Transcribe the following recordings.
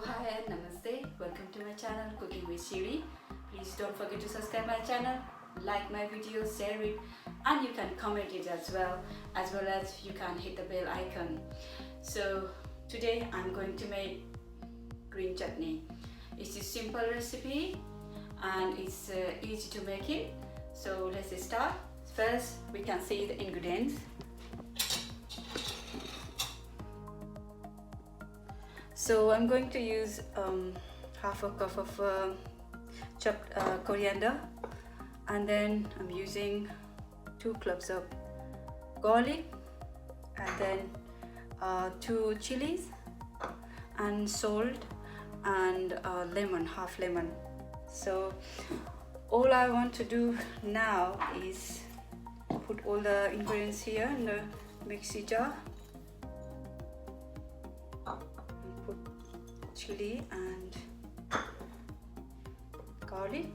hi and namaste. Welcome to my channel Cooking with Chilli. Please don't forget to subscribe my channel, like my videos, share it, and you can comment it as well as you can hit the bell icon. So today I'm going to make green chutney. It's a simple recipe and it's easy to make it. So let's start. First we can see the ingredients. So I'm going to use half a cup of chopped coriander, and then I'm using 2 cloves of garlic, and then 2 chilies, and salt, and lemon, half lemon. So all I want to do now is put all the ingredients here in the mixie jar. Put chili and garlic,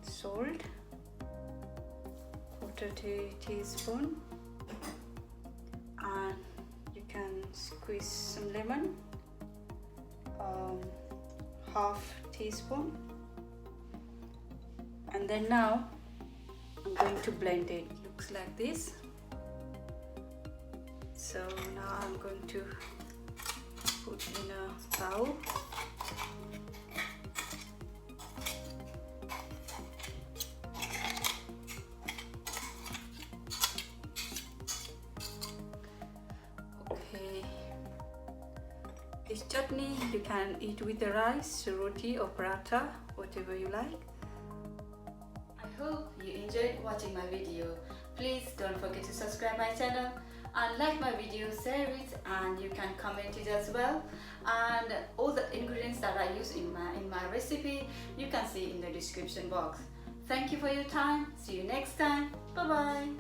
salt, 1/4 teaspoon, and you can squeeze some lemon, half teaspoon, and then now I'm going to blend it. Looks like this. So now I'm going to put in a bowl. Okay, this chutney you can eat with the rice, roti or paratha, whatever you like. I hope you enjoyed watching my video. Please don't forget to subscribe my channel and like my video, share it, and you can comment it as well. And all the ingredients that I use in my recipe you can see in the description box. Thank you for your time. See you next time. Bye bye.